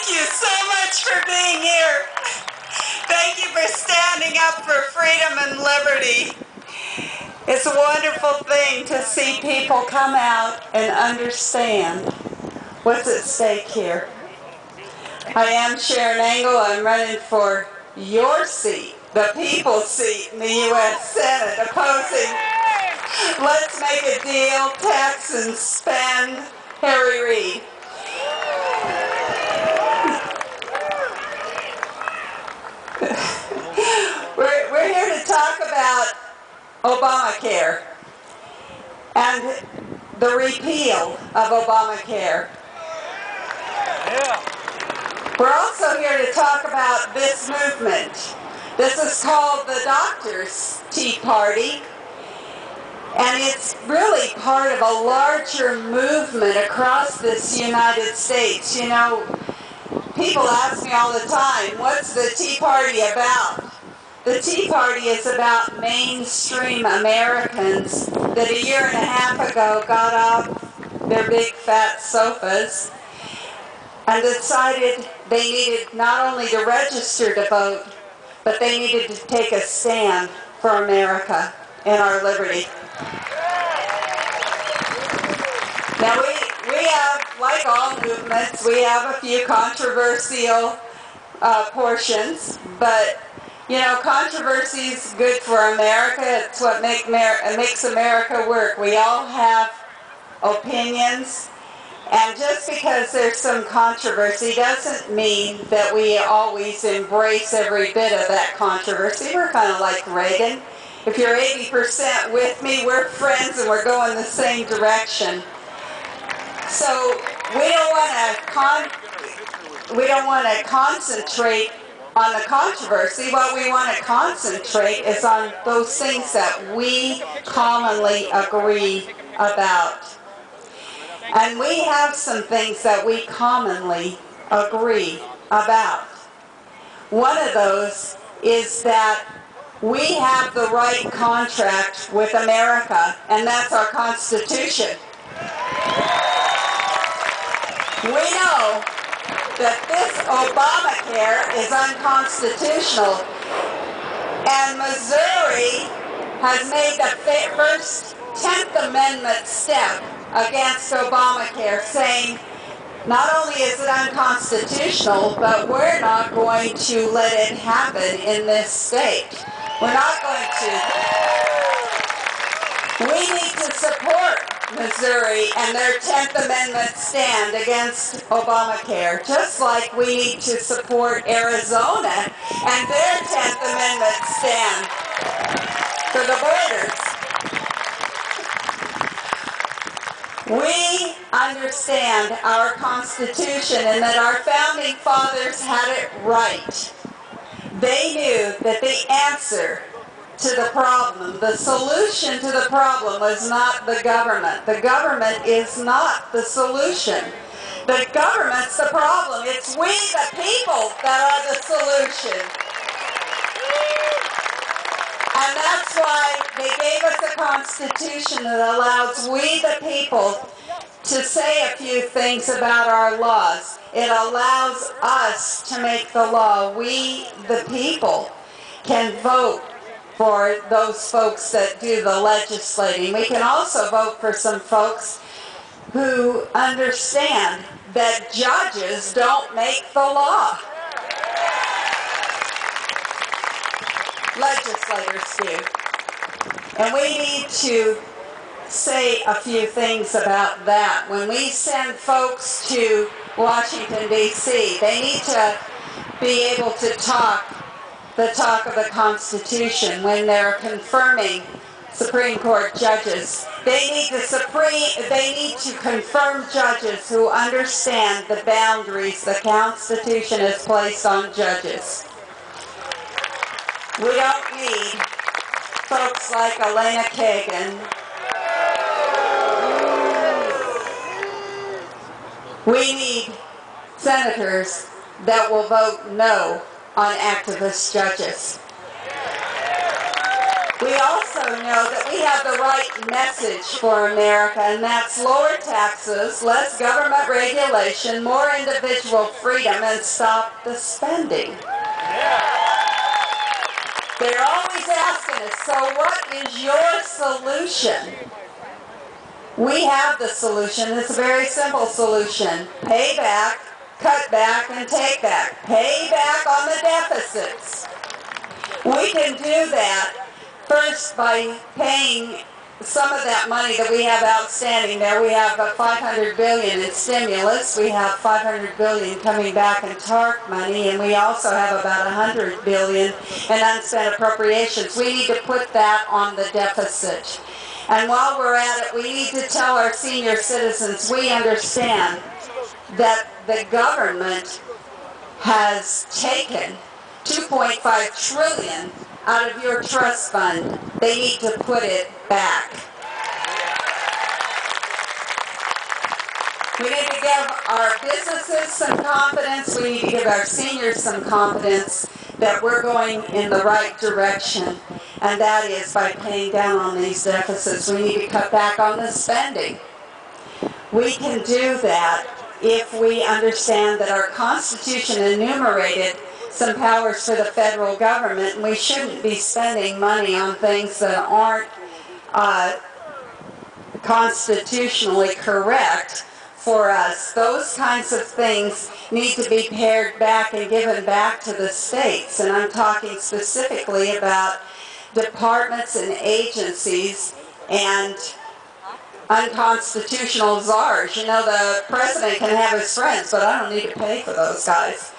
Thank you so much for being here. Thank you for standing up for freedom and liberty. It's a wonderful thing to see people come out and understand what's at stake here. I am Sharon Engel. I'm running for your seat, the people's seat in the U.S. Senate, opposing Let's Make a Deal, Tax and Spend, Harry Reid. We're here to talk about Obamacare and the repeal of Obamacare. We're also here to talk about this movement. This is called the Doctors' Tea Party, and it's really part of a larger movement across this United States. You know, people ask me all the time, what's the Tea Party about? The Tea Party is about mainstream Americans that a year and a half ago got off their big fat sofas and decided they needed not only to register to vote, but they needed to take a stand for America and our liberty. Now we have, like all movements, we have a few controversial portions, but you know, controversy is good for America. It's what makes America work. We all have opinions, and just because there's some controversy doesn't mean that we always embrace every bit of that controversy. We're kind of like Reagan. If you're 80% with me, we're friends and we're going the same direction. So we don't want to concentrate on the controversy. What we want to concentrate is on those things that we commonly agree about. And we have some things that we commonly agree about. One of those is that we have the right contract with America, and that's our Constitution. We know that this Obamacare is unconstitutional, and Missouri has made the first 10th Amendment step against Obamacare, saying not only is it unconstitutional, but we're not going to let it happen in this state. We're not going to. We need to support Missouri and their 10th Amendment stand against Obamacare, just like we need to support Arizona and their 10th Amendment stand for the borders. We understand our Constitution and that our founding fathers had it right. They knew that the answer to the problem, the solution to the problem, was not the government. The government is not the solution. The government's the problem. It's we, the people, that are the solution. And that's why they gave us a Constitution that allows we, the people, to say a few things about our laws. It allows us to make the law. We, the people, can vote for those folks that do the legislating. We can also vote for some folks who understand that judges don't make the law. Legislators do. And we need to say a few things about that. When we send folks to Washington, D.C., they need to be able to talk the talk of the Constitution. When they're confirming Supreme Court judges, they need to confirm judges who understand the boundaries the Constitution has placed on judges. We don't need folks like Elena Kagan. We need senators that will vote no on activist judges. We also know that we have the right message for America, and that's lower taxes, less government regulation, more individual freedom, and stop the spending. They're always asking us, so what is your solution? We have the solution. It's a very simple solution. Pay back, cut back, and take back. Pay back on the deficits. We can do that first by paying some of that money that we have outstanding there. We have $500 billion in stimulus. We have $500 billion coming back in TARP money, and we also have about $100 billion in unspent appropriations. We need to put that on the deficit. And while we're at it, we need to tell our senior citizens we understand that the government has taken $2.5 trillion out of your trust fund. They need to put it back. We need to give our businesses some confidence. We need to give our seniors some confidence that we're going in the right direction, and that is by paying down on these deficits. We need to cut back on the spending. We can do that if we understand that our Constitution enumerated some powers for the federal government, and we shouldn't be spending money on things that aren't constitutionally correct for us. Those kinds of things need to be pared back and given back to the states, and I'm talking specifically about departments and agencies and unconstitutional czars. You know, the president can have his friends, but I don't need to pay for those guys.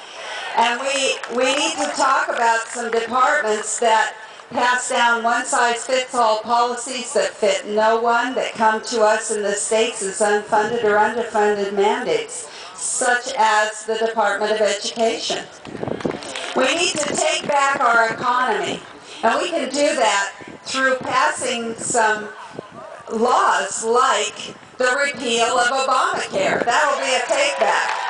And we need to talk about some departments that pass down one-size-fits-all policies that fit no one, that come to us in the states as unfunded or underfunded mandates, such as the Department of Education. We need to take back our economy, and we can do that through passing some laws like the repeal of Obamacare. That'll be a take back.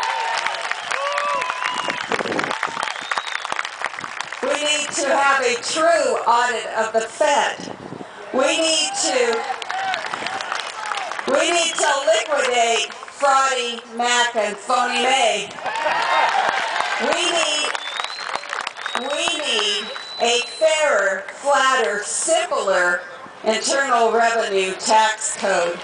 We need to have a true audit of the Fed. We need to liquidate Fraudy Mac and Phony May. We need a fairer, flatter, simpler Internal Revenue tax code.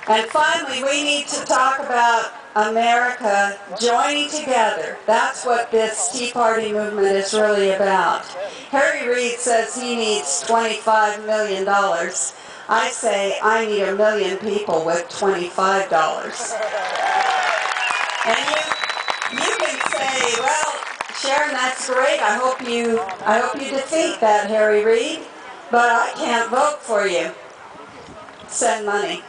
And finally, we need to talk about America joining together. That's what this Tea Party movement is really about. Harry Reid says he needs $25 million. I say I need 1 million people with $25. And you can say, well, Sharon, that's great. I hope you defeat that, Harry Reid, but I can't vote for you. Send money.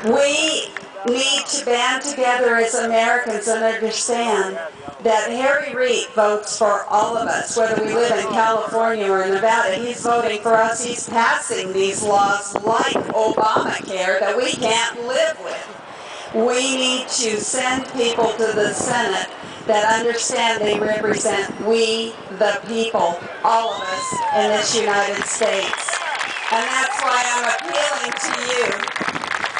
We need to band together as Americans and understand that Harry Reid votes for all of us, whether we live in California or Nevada. He's voting for us. He's passing these laws like Obamacare that we can't live with. We need to send people to the Senate that understand they represent we, the people, all of us in this United States. And that's why I'm appealing to you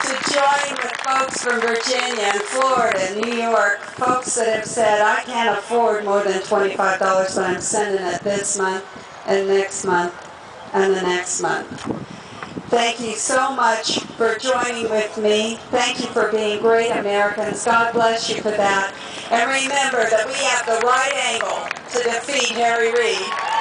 to join with folks from Virginia and Florida and New York, folks that have said, I can't afford more than $25, but I'm sending it this month and next month and the next month. Thank you so much for joining with me. Thank you for being great Americans. God bless you for that. And remember that we have the right angle to defeat Harry Reid.